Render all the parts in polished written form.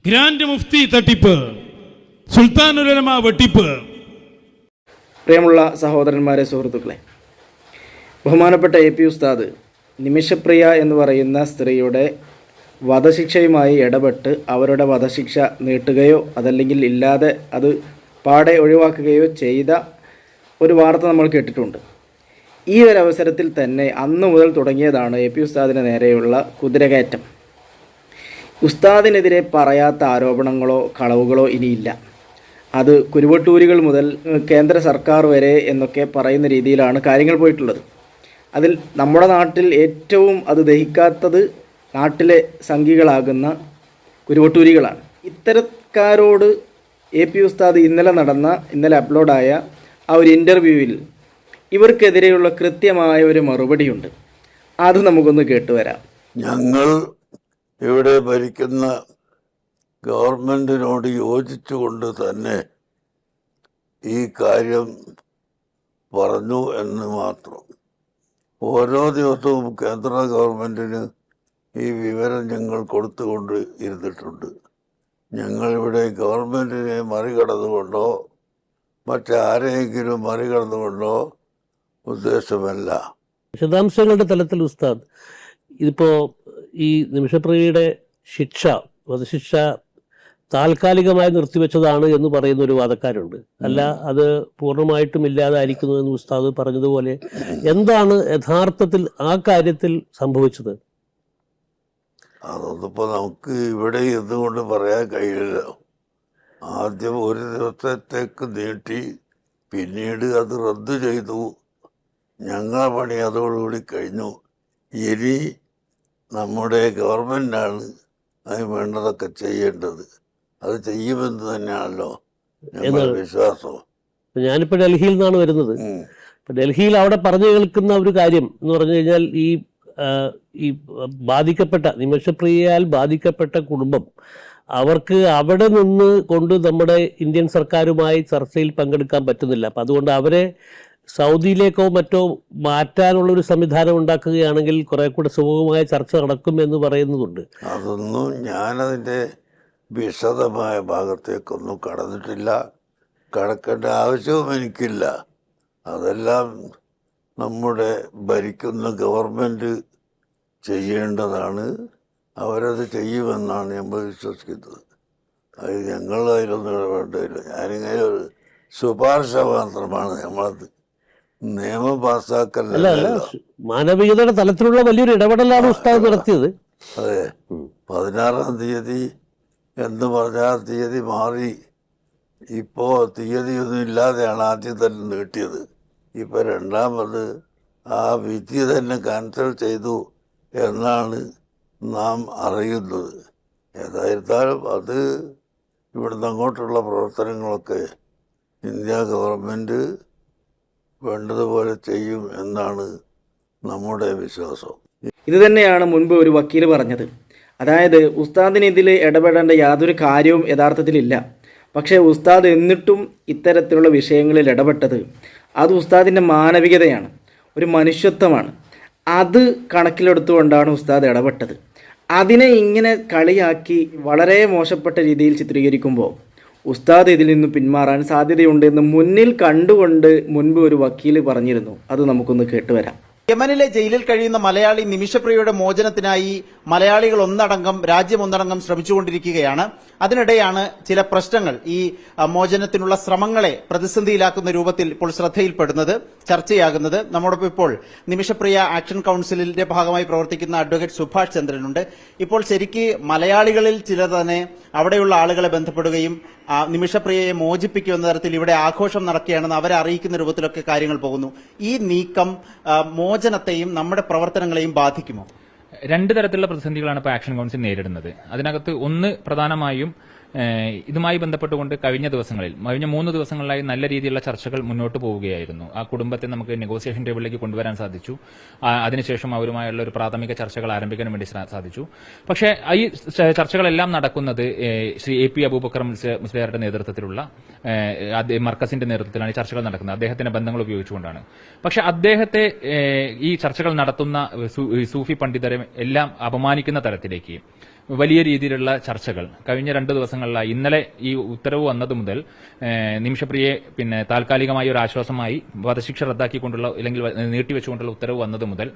Grand Mufti തട്ടിപ്പ്, സുൽത്താനുൽ ഉലമ വെട്ടിപ്പ്. പ്രിയമുള്ള സഹോദരന്മാരെ, സുഹൃത്തുക്കളെ, ബഹുമാനപ്പെട്ട AP ഉസ്താദ് നിമിഷപ്രിയ എന്ന് പറയുന്ന സ്ത്രീയുടെ വധശിക്ഷയുമായി ഇടപെട്ട് അവരുടെ വധശിക്ഷ നീട്ടുകയോ അതല്ലെങ്കിൽ ഇല്ലാതെ അത് പാടെ ഒഴിവാക്കുകയോ ചെയ്ത ഒരു വാർത്ത നമ്മൾ കേട്ടിട്ടുണ്ട്. ഈ ഒരു അവസരത്തിൽ തന്നെ അന്ന് മുതൽ തുടങ്ങിയതാണ് AP ഉസ്താദിന് നേരെയുള്ള കുതിരകയറ്റം. ഉസ്താദിനെതിരെ പറയാത്ത ആരോപണങ്ങളോ കളവുകളോ ഇനിയില്ല. അത് കുരുവട്ടൂരികൾ മുതൽ കേന്ദ്ര സർക്കാർ വരെ എന്നൊക്കെ പറയുന്ന രീതിയിലാണ് കാര്യങ്ങൾ പോയിട്ടുള്ളത്. അതിൽ നമ്മുടെ നാട്ടിൽ ഏറ്റവും അത് ദഹിക്കാത്തത് നാട്ടിലെ സംഘികളാകുന്ന കുരുവട്ടൂരികളാണ്. ഇത്തരക്കാരോട് AP ഉസ്താദ് ഇന്നലെ അപ്ലോഡായ ആ ഒരു ഇൻ്റർവ്യൂവിൽ ഇവർക്കെതിരെയുള്ള കൃത്യമായ ഒരു മറുപടിയുണ്ട്. അത് നമുക്കൊന്ന് കേട്ടുവരാം. ഞങ്ങൾ ഇവിടെ ഭരിക്കുന്ന ഗവൺമെൻറ്റിനോട് യോജിച്ചുകൊണ്ട് തന്നെ ഈ കാര്യം പറഞ്ഞു എന്ന് മാത്രം. ഓരോ ദിവസവും കേന്ദ്ര ഗവൺമെൻറ്റിന് ഈ വിവരം ഞങ്ങൾ കൊടുത്തുകൊണ്ട് ഇരുന്നിട്ടുണ്ട്. ഞങ്ങളിവിടെ ഗവൺമെൻറ്റിനെ മറികടന്നുകൊണ്ടോ മറ്റാരെയെങ്കിലും മറികടന്നുകൊണ്ടോ ഉദ്ദേശമല്ല. വിശദാംശങ്ങളുടെ തലത്തിൽ ഉസ്താദ്, ഇതിപ്പോൾ ഈ നിമിഷപ്രിയയുടെ വധശിക്ഷ താൽക്കാലികമായി നിർത്തിവെച്ചതാണ് എന്ന് പറയുന്ന ഒരു വാദക്കാരുണ്ട്. അല്ല, അത് പൂർണ്ണമായിട്ടും ഇല്ലാതായിരിക്കുന്നു എന്ന് ഉസ്താദ് പറഞ്ഞതുപോലെ എന്താണ് യഥാർത്ഥത്തിൽ ആ കാര്യത്തിൽ സംഭവിച്ചത്? അതൊന്നിപ്പോൾ നമുക്ക് ഇവിടെ ഇരുന്നുകൊണ്ട് പറയാൻ കഴിയില്ല. ആദ്യം ഒരു ദിവസത്തേക്ക് നീട്ടി, പിന്നീട് അത് റദ്ദു ചെയ്തു. ഞങ്ങളെ പണി അതോടുകൂടി കഴിഞ്ഞു. ഇനി നമ്മുടെ ഗവൺമെൻറ്റാണ് അതിന് വേണ്ടതൊക്കെ ചെയ്യേണ്ടത്. അത് ചെയ്യുമെന്ന് തന്നെയാണല്ലോ ഞങ്ങളുടെ വിശ്വാസം. ഞാനിപ്പോൾ ഡൽഹിയിൽ നിന്നാണ് വരുന്നത്. ഇപ്പം ഡൽഹിയിൽ അവിടെ പറഞ്ഞു കേൾക്കുന്ന ഒരു കാര്യം എന്ന് പറഞ്ഞു കഴിഞ്ഞാൽ ഈ ബാധിക്കപ്പെട്ട നിമിഷപ്രിയയാൽ ബാധിക്കപ്പെട്ട കുടുംബം, അവർക്ക് അവിടെ നിന്ന് കൊണ്ട് നമ്മുടെ ഇന്ത്യൻ സർക്കാരുമായി ചർച്ചയിൽ പങ്കെടുക്കാൻ പറ്റുന്നില്ല. അപ്പം അതുകൊണ്ട് അവരെ സൗദിയിലേക്കോ മറ്റോ മാറ്റാനുള്ളൊരു സംവിധാനം ഉണ്ടാക്കുകയാണെങ്കിൽ കുറെ കൂടെ സുഗമമായ ചർച്ച നടക്കും എന്ന് പറയുന്നതുണ്ട്. അതൊന്നും ഞാനതിൻ്റെ വിശദമായ ഭാഗത്തേക്കൊന്നും കടന്നിട്ടില്ല. കടക്കേണ്ട ആവശ്യവും എനിക്കില്ല. അതെല്ലാം നമ്മുടെ ഭരിക്കുന്ന ഗവൺമെൻറ് ചെയ്യേണ്ടതാണ്. അവരത് ചെയ്യുമെന്നാണ് നമ്മൾ വിശ്വസിക്കുന്നത്. അത് ഞങ്ങൾ അതിലൊന്നും ഇടപെടേണ്ടതില്ല. ഞാനിങ്ങനെ ഒരു ശുപാർശ മാത്രമാണ്. നമ്മളത് നിയമം പാസ്സാക്കല്ല. മാനവികതയുടെ തലത്തിലുള്ള വലിയൊരു ഇടപെടലാണ് ഉസ്താദ് നടത്തിയത്. അതെ, 16-ാം തീയതി എന്ന് പറഞ്ഞാൽ തീയതി മാറി. ഇപ്പോൾ തീയതിയൊന്നും ഇല്ലാതെയാണ് ആദ്യം തന്നെ നീട്ടിയത്. ഇപ്പോൾ രണ്ടാമത് ആ വിധി തന്നെ ക്യാൻസൽ ചെയ്തു എന്നാണ് നാം അറിയുന്നത്. ഏതായിരുന്നാലും അത് ഇവിടുന്ന് അങ്ങോട്ടുള്ള പ്രവർത്തനങ്ങളൊക്കെ ഇന്ത്യ ഗവൺമെൻറ് വേണ്ടതുപോലെ ചെയ്യും എന്നാണ് നമ്മുടെ വിശ്വാസം. ഇത് തന്നെയാണ് മുൻപ് ഒരു വക്കീൽ പറഞ്ഞത്. അതായത് ഉസ്താദിന് ഇതിൽ ഇടപെടേണ്ട യാതൊരു കാര്യവും യഥാർത്ഥത്തിലില്ല. പക്ഷേ ഉസ്താദ് എന്നിട്ടും ഇത്തരത്തിലുള്ള വിഷയങ്ങളിൽ ഇടപെട്ടത് അത് ഉസ്താദിൻ്റെ മാനവികതയാണ്, ഒരു മനുഷ്യത്വമാണ്. അത് കണക്കിലെടുത്തുകൊണ്ടാണ് ഉസ്താദ് ഇടപെട്ടത്. അതിനെ ഇങ്ങനെ കളിയാക്കി വളരെ മോശപ്പെട്ട രീതിയിൽ ചിത്രീകരിക്കുമ്പോൾ ഉസ്താദ് ഇതിൽ നിന്ന് പിന്മാറാൻ സാധ്യതയുണ്ടെന്ന് മുന്നിൽ കണ്ടുകൊണ്ട് മുൻപ് ഒരു വക്കീൽ പറഞ്ഞിരുന്നു. അത് നമുക്കൊന്ന് കേട്ടുവരാം. യമനിലെ ജയിലിൽ കഴിയുന്ന മലയാളി നിമിഷപ്രിയയുടെ മോചനത്തിനായി മലയാളികൾ രാജ്യം ഒന്നടങ്കം ശ്രമിച്ചുകൊണ്ടിരിക്കുകയാണ്. അതിനിടെയാണ് ചില പ്രശ്നങ്ങൾ ഈ മോചനത്തിനുള്ള ശ്രമങ്ങളെ പ്രതിസന്ധിയിലാക്കുന്ന രൂപത്തിൽ ഇപ്പോൾ ശ്രദ്ധയിൽപ്പെടുന്നത്, ചർച്ചയാകുന്നത്. നമ്മോടൊപ്പം ഇപ്പോൾ നിമിഷപ്രിയ ആക്ഷൻ കൌൺസിലിന്റെ ഭാഗമായി പ്രവർത്തിക്കുന്ന അഡ്വക്കേറ്റ് സുഭാഷ് ചന്ദ്രനുണ്ട്. ഇപ്പോൾ ശരിക്ക് മലയാളികളിൽ ചിലർ തന്നെ അവിടെയുള്ള ആളുകളെ ബന്ധപ്പെടുകയും നിമിഷപ്രിയയെ മോചിപ്പിക്കുമെന്ന തരത്തിൽ ഇവിടെ ആഘോഷം നടക്കുകയാണെന്ന് അവരെ അറിയിക്കുന്ന രൂപത്തിലൊക്കെ കാര്യങ്ങൾ പോകുന്നു. ഈ നീക്കം മോചനത്തെയും നമ്മുടെ പ്രവർത്തനങ്ങളെയും ബാധിക്കുമോ? രണ്ട് തരത്തിലുള്ള പ്രതിസന്ധികളാണ് ഇപ്പോൾ ആക്ഷൻ കൌൺസിൽ നേരിടുന്നത്. അതിനകത്ത് ഒന്ന് പ്രധാനമായും ഇതുമായി ബന്ധപ്പെട്ടുകൊണ്ട് കഴിഞ്ഞ 3 ദിവസങ്ങളിലായി നല്ല രീതിയിലുള്ള ചർച്ചകൾ മുന്നോട്ട് പോവുകയായിരുന്നു. ആ കുടുംബത്തെ നമുക്ക് നെഗോസിയേഷൻ ടേബിളിലേക്ക് കൊണ്ടുവരാൻ സാധിച്ചു. അതിനുശേഷം അവരുമായുള്ള ഒരു പ്രാഥമിക ചർച്ചകൾ ആരംഭിക്കാൻ വേണ്ടി സാധിച്ചു. പക്ഷേ ഈ ചർച്ചകളെല്ലാം നടക്കുന്നത് ശ്രീ AP അബൂബക്കർ മുസ്ലിയാരുടെ നേതൃത്വത്തിലുള്ള മർക്കസിന്റെ നേതൃത്വത്തിലാണ് ഈ ചർച്ചകൾ നടക്കുന്നത്. അദ്ദേഹത്തിന്റെ ബന്ധങ്ങൾ ഉപയോഗിച്ചുകൊണ്ടാണ്. പക്ഷെ അദ്ദേഹത്തെ ഈ ചർച്ചകൾ നടത്തുന്ന സൂഫി പണ്ഡിതരെ എല്ലാം അപമാനിക്കുന്ന തരത്തിലേക്ക് വലിയ രീതിയിലുള്ള ചർച്ചകൾ കഴിഞ്ഞ 2 ദിവസങ്ങളിലായി, ഇന്നലെ ഈ ഉത്തരവ് വന്നത് മുതൽ നിമിഷപ്രിയയെ പിന്നെ താൽക്കാലികമായി ഒരു ആശ്വാസമായി വധശിക്ഷ റദ്ദാക്കിക്കൊണ്ടുള്ള അല്ലെങ്കിൽ നീട്ടിവെച്ചുകൊണ്ടുള്ള ഉത്തരവ് വന്നത് മുതൽ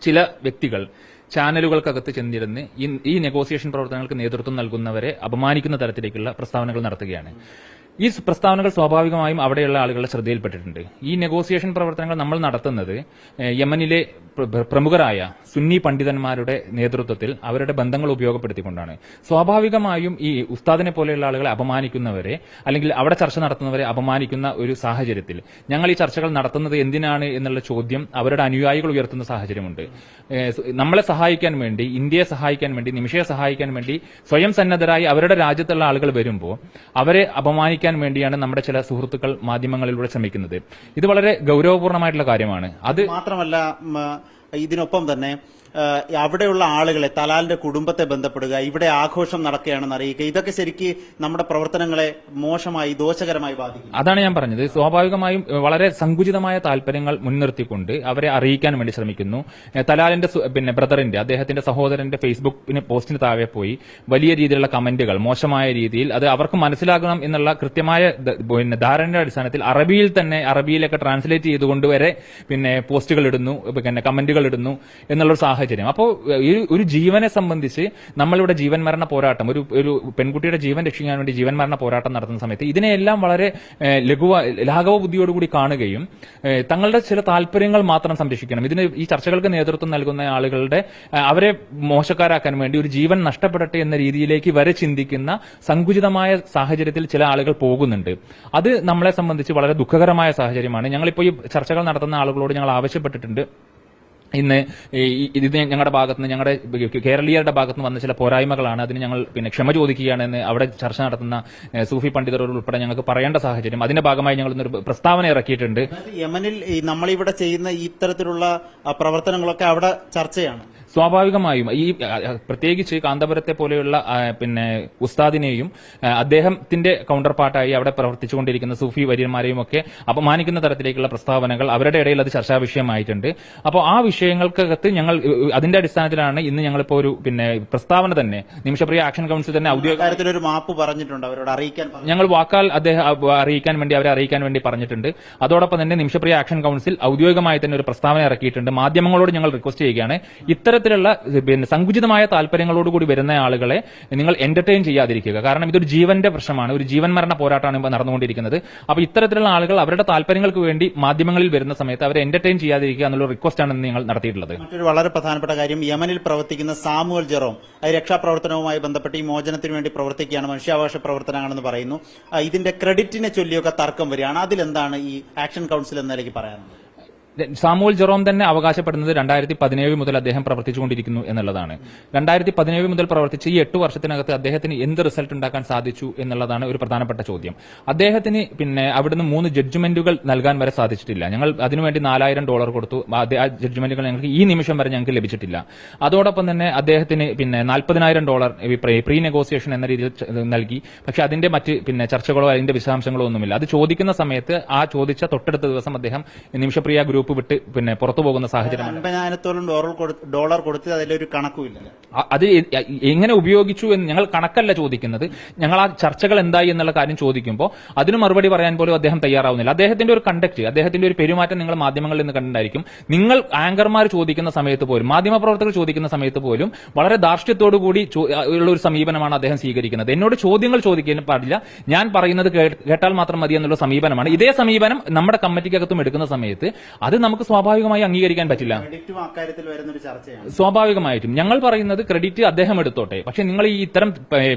ചില വ്യക്തികൾ ചാനലുകൾക്കകത്ത് ചെന്നിരുന്ന് ഈ നെഗോസിയേഷൻ പ്രവർത്തനങ്ങൾക്ക് നേതൃത്വം നൽകുന്നവരെ അപമാനിക്കുന്ന തരത്തിലേക്കുള്ള പ്രസ്താവനകൾ നടത്തുകയാണ്. ഈ പ്രസ്താവനകൾ സ്വാഭാവികമായും അവിടെയുള്ള ആളുകളുടെ ശ്രദ്ധയിൽപ്പെട്ടിട്ടുണ്ട്. ഈ നെഗോസിയേഷൻ പ്രവർത്തനങ്ങൾ നമ്മൾ നടത്തുന്നത് യമനിലെ പ്രമുഖരായ സുന്നി പണ്ഡിതന്മാരുടെ നേതൃത്വത്തിൽ അവരുടെ ബന്ധങ്ങൾ ഉപയോഗപ്പെടുത്തിക്കൊണ്ടാണ്. സ്വാഭാവികമായും ഈ ഉസ്താദിനെ പോലെയുള്ള ആളുകളെ അപമാനിക്കുന്നവരെ അല്ലെങ്കിൽ അവിടെ ചർച്ച നടത്തുന്നവരെ അപമാനിക്കുന്ന ഒരു സാഹചര്യത്തിൽ ഞങ്ങൾ ഈ ചർച്ചകൾ നടത്തുന്നത് എന്തിനാണ് എന്നുള്ള ചോദ്യം അവരുടെ അനുയായികൾ ഉയർത്തുന്ന സാഹചര്യമുണ്ട്. നമ്മളെ സഹായിക്കാൻ വേണ്ടി, ഇന്ത്യയെ സഹായിക്കാൻ വേണ്ടി, നിമിഷയെ സഹായിക്കാൻ വേണ്ടി സ്വയം സന്നദ്ധരായി അവരുടെ രാജ്യത്തുള്ള ആളുകൾ വരുമ്പോൾ അവരെ അപമാനിക്കാൻ വേണ്ടിയാണ് നമ്മുടെ ചില സുഹൃത്തുക്കൾ മാധ്യമങ്ങളിലൂടെ ശ്രമിക്കുന്നത്. ഇത് വളരെ ഗൗരവപൂർണമായിട്ടുള്ള കാര്യമാണ്. അത് മാത്രമല്ല ഇതിനൊപ്പം തന്നെ അവിടെയുള്ള ആളുകളെ, തലാലിന്റെ കുടുംബത്തെ ബന്ധപ്പെടുക, ഇവിടെ ആഘോഷം നടക്കുകയാണെന്ന് അറിയിക്കുക, ഇതൊക്കെ ശരിക്ക് നമ്മുടെ പ്രവർത്തനങ്ങളെ മോശമായി, ദോഷകരമായി ബാധിക്കും. അതാണ് ഞാൻ പറഞ്ഞത്. സ്വാഭാവികമായും വളരെ സങ്കുചിതമായ താല്പര്യങ്ങൾ മുൻനിർത്തിക്കൊണ്ട് അവരെ അറിയിക്കാൻ വേണ്ടി ശ്രമിക്കുന്നു. തലാലിന്റെ പിന്നെ ബ്രദറിന്റെ, അദ്ദേഹത്തിന്റെ സഹോദരന്റെ ഫേസ്ബുക്ക് പോസ്റ്റിന് താഴെ പോയി വലിയ രീതിയിലുള്ള കമന്റുകൾ, മോശമായ രീതിയിൽ, അത് അവർക്ക് മനസ്സിലാകണം എന്നുള്ള കൃത്യമായ പിന്നെ ധാരണയുടെ അടിസ്ഥാനത്തിൽ അറബിയിലൊക്കെ ട്രാൻസ്ലേറ്റ് ചെയ്തുകൊണ്ട് വരെ പിന്നെ പോസ്റ്റുകൾ ഇടുന്നു, പിന്നെ കമന്റുകൾ ഇടുന്നു എന്നുള്ളൊരു സാഹചര്യം. അപ്പോൾ ഒരു ജീവനെ സംബന്ധിച്ച് നമ്മളിവിടെ ജീവൻ മരണ പോരാട്ടം, ഒരു പെൺകുട്ടിയുടെ ജീവൻ രക്ഷിക്കാൻ വേണ്ടി ജീവൻ മരണ പോരാട്ടം നടത്തുന്ന സമയത്ത് ഇതിനെയെല്ലാം വളരെ ലാഘവ ബുദ്ധിയോടുകൂടി കാണുകയും തങ്ങളുടെ ചില താല്പര്യങ്ങൾ മാത്രം സംരക്ഷിക്കണം, ഈ ചർച്ചകൾക്ക് നേതൃത്വം നൽകുന്ന ആളുകളുടെ അവരെ മോശക്കാരാക്കാൻ വേണ്ടി ഒരു ജീവൻ നഷ്ടപ്പെടട്ടെ എന്ന രീതിയിലേക്ക് വരെ ചിന്തിക്കുന്ന സങ്കുചിതമായ സാഹചര്യത്തിൽ ചില ആളുകൾ പോകുന്നുണ്ട്. അത് നമ്മളെ സംബന്ധിച്ച് വളരെ ദുഃഖകരമായ സാഹചര്യമാണ്. ഞങ്ങളിപ്പോൾ ഈ ചർച്ചകൾ നടത്തുന്ന ആളുകളോട് ഞങ്ങൾ ആവശ്യപ്പെട്ടിട്ടുണ്ട്, ഇന്ന് ഇത് ഞങ്ങളുടെ ഭാഗത്തുനിന്ന്, ഞങ്ങളുടെ കേരളീയരുടെ ഭാഗത്തുനിന്ന് വന്ന ചില പോരായ്മകളാണ്, അതിന് ഞങ്ങൾ പിന്നെ ക്ഷമ ചോദിക്കുകയാണെന്ന് അവിടെ ചർച്ച നടത്തുന്ന സൂഫി പണ്ഡിതരോട് ഉൾപ്പെടെ ഞങ്ങൾക്ക് പറയേണ്ട സാഹചര്യം. അതിന്റെ ഭാഗമായി ഞങ്ങൾ ഇന്നൊരു പ്രസ്താവന ഇറക്കിയിട്ടുണ്ട്. യമനിൽ നമ്മളിവിടെ ചെയ്യുന്ന ഇത്തരത്തിലുള്ള പ്രവർത്തനങ്ങളൊക്കെ അവിടെ ചർച്ചയാണ്. സ്വാഭാവികമായും ഈ പ്രത്യേകിച്ച് കാന്തപുരത്തെ പോലെയുള്ള പിന്നെ ഉസ്താദിനെയും അദ്ദേഹത്തിന്റെ കൗണ്ടർ പാർട്ടായി അവിടെ പ്രവർത്തിച്ചുകൊണ്ടിരിക്കുന്ന സൂഫി വര്യന്മാരെയും ഒക്കെ അപമാനിക്കുന്ന തരത്തിലേക്കുള്ള പ്രസ്താവനകൾ അവരുടെ ഇടയിൽ അത് ചർച്ചാ വിഷയമായിട്ടുണ്ട്. അപ്പോൾ ആ വിഷയങ്ങൾക്കകത്ത് ഞങ്ങൾ അതിന്റെ അടിസ്ഥാനത്തിലാണ് ഇന്ന് ഞങ്ങളിപ്പോ ഒരു പിന്നെ പ്രസ്താവന തന്നെ നിമിഷപ്രിയ ആക്ഷൻ കൌൺസിൽ തന്നെ ഔദ്യോഗിക മാപ്പ് പറഞ്ഞിട്ടുണ്ട്, അവരോട് അറിയിക്കാൻ ഞങ്ങൾ വാക്കാൽ അവരെ അറിയിക്കാൻ വേണ്ടി പറഞ്ഞിട്ടുണ്ട്. അതോടൊപ്പം തന്നെ നിമിഷപ്രിയ ആക്ഷൻ കൌൺസിൽ ഔദ്യോഗികമായി തന്നെ ഒരു പ്രസ്താവന ഇറക്കിയിട്ടുണ്ട്. മാധ്യമങ്ങളോട് ഞങ്ങൾ റിക്വസ്റ്റ് ചെയ്യുകയാണ്, ഇത്തരത്തിലുള്ള പിന്നെ സങ്കുചിതമായ താല്പര്യങ്ങളോടുകൂടി വരുന്ന ആളുകളെ നിങ്ങൾ എന്റർടൈൻ ചെയ്യാതിരിക്കുക. കാരണം ഇതൊരു ജീവന്റെ പ്രശ്നമാണ്, ഒരു ജീവൻ മരണ പോരാട്ടമാണ് ഇപ്പോൾ നടന്നുകൊണ്ടിരിക്കുന്നത്. അപ്പോൾ ഇത്തരത്തിലുള്ള ആളുകൾ അവരുടെ താല്പര്യങ്ങൾക്ക് വേണ്ടി മാധ്യമങ്ങളിൽ വരുന്ന സമയത്ത് അവരെ എന്റർടൈൻ ചെയ്യാതിരിക്കുക എന്നുള്ള റിക്വസ്റ്റ് ആണ് നിങ്ങൾ നടത്തിയിട്ടുള്ളത്. മറ്റൊരു വളരെ പ്രധാനപ്പെട്ട കാര്യം, യമനിൽ പ്രവർത്തിക്കുന്ന സാമുവൽ ജെറോം രക്ഷാപ്രവർത്തനവുമായി ബന്ധപ്പെട്ട് ഈ മോചനത്തിന് വേണ്ടി പ്രവർത്തിക്കുകയാണ്, മനുഷ്യാവകാശ പ്രവർത്തനമാണെന്ന് പറയുന്നു. ഇതിന്റെ ക്രെഡിറ്റിനെ ചൊല്ലിയൊക്കെ തർക്കം വരികയാണ്. അതിലെന്താണ് ഈ ആക്ഷൻ കൌൺസിൽ എന്ന നിലയ്ക്ക് പറയാനുള്ളത്? സാമുവൽ ജെറോം തന്നെ അവകാശപ്പെടുന്നത് 2017 മുതൽ അദ്ദേഹം പ്രവർത്തിച്ചുകൊണ്ടിരിക്കുന്നു എന്നുള്ളതാണ്. 2017 മുതൽ പ്രവർത്തിച്ച് ഈ 8 വർഷത്തിനകത്ത് അദ്ദേഹത്തിന് എന്ത് റിസൾട്ട് ഉണ്ടാക്കാൻ സാധിച്ചു എന്നുള്ളതാണ് ഒരു പ്രധാനപ്പെട്ട ചോദ്യം. അദ്ദേഹത്തിന് പിന്നെ അവിടുന്ന് 3 ജഡ്ജ്മെന്റുകൾ നൽകാൻ വരെ സാധിച്ചിട്ടില്ല. ഞങ്ങൾ അതിനുവേണ്ടി $4000 കൊടുത്തു. ആ ജഡ്ജ്മെന്റുകൾ ഞങ്ങൾക്ക് ഈ നിമിഷം വരെ ഞങ്ങൾക്ക് ലഭിച്ചിട്ടില്ല. അതോടൊപ്പം തന്നെ അദ്ദേഹത്തിന് പിന്നെ $40,000 പ്രീ നെഗോസിയേഷൻ എന്ന രീതിയിൽ നൽകി. പക്ഷെ അതിന്റെ മറ്റ് പിന്നെ ചർച്ചകളോ അതിന്റെ വിശദാംശങ്ങളോ ഒന്നുമില്ല. അത് ചോദിക്കുന്ന സമയത്ത് ആ ചോദിച്ച തൊട്ടടുത്ത ദിവസം അദ്ദേഹം നിമിഷപ്രിയ ഗ്രൂപ്പ് വിട്ട് പിന്നെ പുറത്തു പോകുന്ന സാഹചര്യമാണ്. $50,000 കൊടുത്ത് അതിലൊരു കണക്കുമില്ല. അത് എങ്ങനെ ഉപയോഗിച്ചു എന്ന് ഞങ്ങൾ കണക്കല്ല ചോദിക്കുന്നത്. ഞങ്ങൾ ആ ചർച്ചകൾ എന്തായി എന്നുള്ള കാര്യം ചോദിക്കുമ്പോൾ അതിന് മറുപടി പറയാൻ പോലും അദ്ദേഹം തയ്യാറാവുന്നില്ല. അദ്ദേഹത്തിന്റെ ഒരു കണ്ടക്ട്, അദ്ദേഹത്തിന്റെ ഒരു പെരുമാറ്റം നിങ്ങൾ മാധ്യമങ്ങളിൽ നിന്ന് കണ്ടിട്ടുണ്ടായിരിക്കും. നിങ്ങൾ ആങ്കർമാർ ചോദിക്കുന്ന സമയത്ത് പോലും, മാധ്യമപ്രവർത്തകർ ചോദിക്കുന്ന സമയത്ത് പോലും വളരെ ധാർഷ്ട്യത്തോടുകൂടി ഉള്ള ഒരു സമീപനമാണ് അദ്ദേഹം സ്വീകരിക്കുന്നത്. എന്നോട് ചോദ്യങ്ങൾ ചോദിക്കാൻ പാടില്ല, ഞാൻ പറയുന്നത് കേട്ടാൽ മാത്രം മതി എന്നുള്ള സമീപനമാണ്. ഇതേ സമീപനം നമ്മുടെ കമ്മിറ്റിക്കകത്തും എടുക്കുന്ന സമയത്ത് അത് നമുക്ക് സ്വാഭാവികമായി അംഗീകരിക്കാൻ പറ്റില്ല. സ്വാഭാവികമായിട്ടും ഞങ്ങൾ പറയുന്നത് ക്രെഡിറ്റ് അദ്ദേഹം എടുത്തോട്ടെ, പക്ഷെ നിങ്ങൾ ഈ ഇത്തരം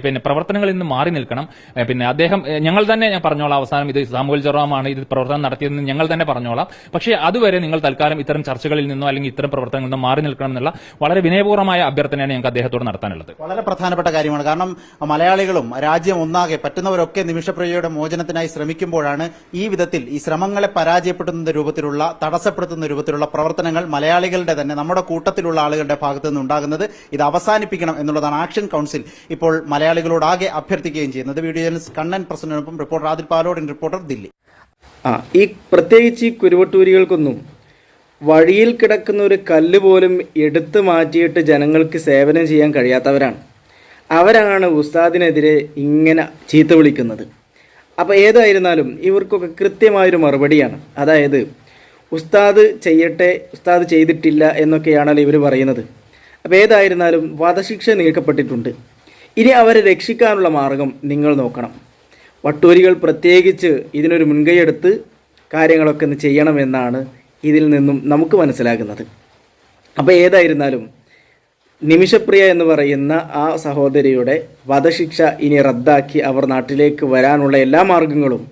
പിന്നെ പ്രവർത്തനങ്ങളിൽ നിന്ന് മാറി നിൽക്കണം. പിന്നെ അദ്ദേഹം ഞങ്ങൾ തന്നെ ഞാൻ പറഞ്ഞോളാം, അവസാനം ഇത് സാമുവൽ ജെറോമാണ് ഇത് പ്രവർത്തനം നടത്തിയതെന്ന് ഞങ്ങൾ തന്നെ പറഞ്ഞോളാം. പക്ഷേ അതുവരെ നിങ്ങൾ തൽക്കാലം ഇത്തരം ചർച്ചകളിൽ നിന്നോ അല്ലെങ്കിൽ ഇത്തരം പ്രവർത്തനങ്ങളിൽ നിന്നോ മാറി നിൽക്കണം എന്നുള്ള വളരെ വിനയപൂർവ്വമായ അഭ്യർത്ഥനയാണ് ഞങ്ങൾക്ക് അദ്ദേഹത്തോട് നടത്താനുള്ളത്. വളരെ പ്രധാനപ്പെട്ട കാര്യമാണ്. കാരണം മലയാളികളും രാജ്യം ഒന്നാകെ പറ്റുന്നവരൊക്കെ നിമിഷപ്രിയയുടെ മോചനത്തിനായി ശ്രമിക്കുമ്പോഴാണ് ഈ വിധത്തിൽ ഈ ശ്രമങ്ങളെ പരാജയപ്പെടുത്തുന്ന രൂപത്തിലുള്ള, തടസ്സപ്പെടുത്തുന്ന രൂപത്തിലുള്ള പ്രവർത്തനങ്ങൾ മലയാളികളുടെ തന്നെ, നമ്മുടെ കൂട്ടത്തിലുള്ള ആളുകളുടെ ഭാഗത്തു നിന്നുണ്ടാകുന്നത്. ഇത് അവസാനിപ്പിക്കണം എന്നുള്ളതാണ് ആക്ഷൻ കൌൺസിൽ ഇപ്പോൾ മലയാളികളോടാകെ അഭ്യർത്ഥിക്കുകയും ചെയ്യുന്നത്. വീഡിയോ ജേർണലിസ്റ്റ് കണ്ണൻ പ്രസന്നനൊപ്പം റിപ്പോർട്ടർ ആദിൽ പാലോട്, റിപ്പോർട്ടർ ദില്ലി. ഈ പ്രത്യേകിച്ച് ഈ കുരുവട്ടൂരികൾക്കൊന്നും വഴിയിൽ കിടക്കുന്ന ഒരു കല്ല് പോലും എടുത്തു മാറ്റിയിട്ട് ജനങ്ങൾക്ക് സേവനം ചെയ്യാൻ കഴിയാത്തവരാണ്. അവരാണ് ഉസ്താദിനെതിരെ ഇങ്ങനെ ചീത്ത വിളിക്കുന്നത്. അപ്പോൾ ഏതായിരുന്നാലും ഇവർക്കൊക്കെ കൃത്യമായൊരു മറുപടിയാണ്. അതായത് ഉസ്താദ് ചെയ്യട്ടെ, ഉസ്താദ് ചെയ്തിട്ടില്ല എന്നൊക്കെയാണല്ലോ ഇവർ പറയുന്നത്. അപ്പോൾ ഏതായിരുന്നാലും വധശിക്ഷ നീക്കപ്പെട്ടിട്ടുണ്ട്. ഇനി അവരെ രക്ഷിക്കാനുള്ള മാർഗം നിങ്ങൾ നോക്കണം. വട്ടൂരികൾ പ്രത്യേകിച്ച് ഇതിനൊരു മുൻകൈയെടുത്ത് കാര്യങ്ങളൊക്കെ ഒന്ന് ചെയ്യണമെന്നാണ് ഇതിൽ നിന്നും നമുക്ക് മനസ്സിലാകുന്നത്. അപ്പോൾ ഏതായിരുന്നാലും നിമിഷപ്രിയ എന്ന് പറയുന്ന ആ സഹോദരിയുടെ വധശിക്ഷ ഇനി റദ്ദാക്കി അവർ നാട്ടിലേക്ക് വരാനുള്ള എല്ലാ മാർഗങ്ങളും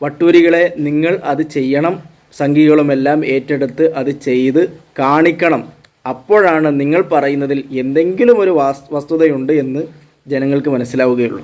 വട്ടൂരികളെ നിങ്ങൾ അത് ചെയ്യണം, സംഘികളുമെല്ലാം ഏറ്റെടുത്ത് അത് ചെയ്ത് കാണിക്കണം. അപ്പോഴാണ് നിങ്ങൾ പറയുന്നതിൽ എന്തെങ്കിലും ഒരു വസ്തുതയുണ്ട് എന്ന് ജനങ്ങൾക്ക് മനസ്സിലാവുകയുള്ളൂ.